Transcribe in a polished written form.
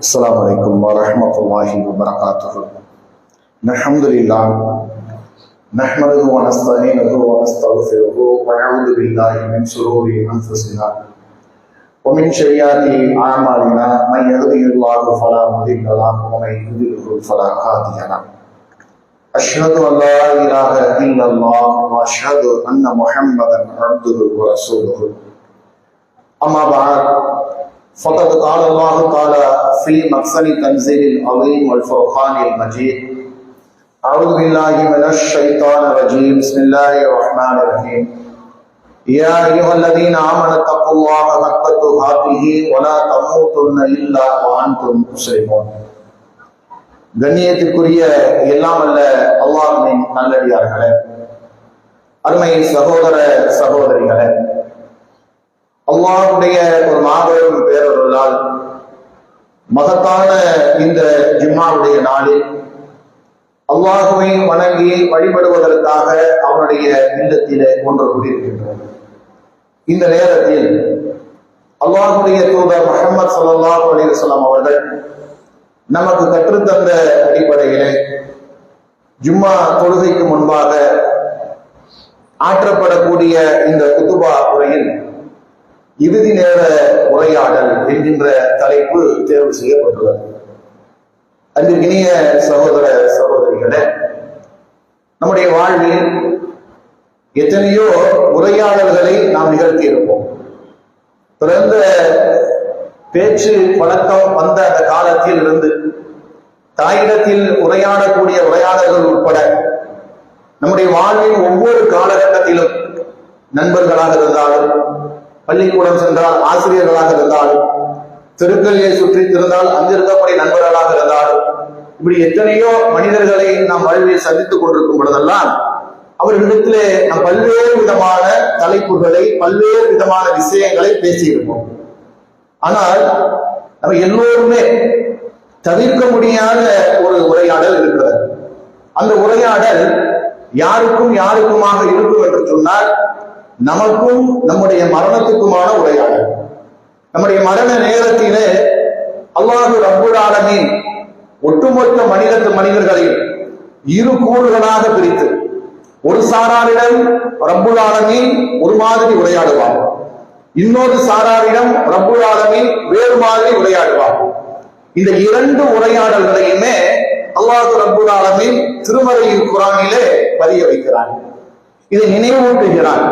السلام عليكم ورحمة الله وبركاته. الحمد لله نحمده ونستعينه ونستغفره ونعوذ بالله من شرور أنفسنا ومن سيئات أعمالنا من يهده الله فلا مضل له ومن يضلل فلا هادي له. أشهد أن لا إله إلا الله وأشهد أن محمدا عبده ورسوله. أما بعد فقد قال الله تعالى في محسن تنزيل العظيم والفرقان المجيد: أعوذ بالله من الشيطان الرجيم. بسم الله الرحمن الرحيم. يا أيها الذين آمنوا اتقوا الله حق تقاته ولا تموتن إلا وأنتم مسلمون. கண்ணியத்திற்குரிய எல்லாம் அல்ல அல்லாஹ்வின் நல்லடியார்களே, அருமை சகோதர சகோதரிகளே, அல்லாஹ்வுடைய ஒரு மாபெரும் பேரருளால் மகத்தான இந்த ஜும்மாவுடைய நாளில் அல்லாஹ்வை வணங்கி வழிபடுவதற்காக அவனுடைய இல்லத்திலே ஒன்று கூடியிருக்கின்றோம். இந்த நேரத்தில் அல்லாஹ்வுடைய தூதர் முஹம்மது ஸல்லல்லாஹு அலைஹி வஸல்லம் அவர்கள் நமக்கு கற்றுத்தந்த அடிப்படையிலே ஜும்மா தொழுகைக்கு முன்பாக ஆற்றப்படக்கூடிய இந்த குத்துபா உரையில் இறுதி நேர உரையாடல் என்கின்ற தலைப்பு தேர்வு செய்யப்பட்டுள்ளது. அன்று இனிய சகோதர சகோதரிகளே, நம்முடைய வாழ்வில் எத்தனையோ உரையாடல்களை நாம் நிகழ்த்தி இருப்போம். பிறந்த பேச்சு பழக்கம் வந்த அந்த காலத்தில் இருந்து தாயிடத்தில் உரையாடக்கூடிய உரையாடல்கள் உட்பட நம்முடைய வாழ்வின் ஒவ்வொரு காலகட்டத்திலும் நண்பர்களாக இருந்தாலும், பள்ளிக்கூடம் சென்றால் ஆசிரியர்களாக இருந்தாலும், தெருக்களிலே சுற்றி இருந்தால் அங்கிருக்கக்கூடிய நண்பர்களாக இருந்தாலும், இப்படி எத்தனையோ மனிதர்களை நாம் வாழ்வில் சந்தித்துக் கொண்டிருக்கும் பொழுதெல்லாம் அவர்களிடத்திலே நாம் பல்வேறு விதமான தலைப்புகளை, பல்வேறு விதமான விஷயங்களை பேசியிருப்போம். ஆனால் நம்ம எல்லோருமே தவிர்க்க முடியாத ஒரு உரையாடல் இருக்கிறது. அந்த உரையாடல் யாருக்கும் யாருக்குமாக இருக்கும் என்று சொன்னால் நமக்கும் நம்முடைய மரணத்துக்குமான உரையாடல். நம்முடைய மரண நேரத்திலே அல்லாஹ் ரப்புல் ஆலமீன் ஒட்டுமொத்த மனிதர்களையும் இரு கூறுகளாக பிரித்து ஒரு சாராரிடம் ரப்புல் ஆலமீன் ஒரு மாதிரி உரையாடுவார், இன்னொரு சாராரிடம் ரப்புல் ஆலமீன் வேறு மாதிரி உரையாடுவார். இந்த இரண்டு உரையாடல்களையுமே அல்லாஹ் ரப்புல் ஆலமீன் திருமறை குர்ஆனிலே பதிய வைக்கிறார். இதை நினைவூட்டுகிறார்.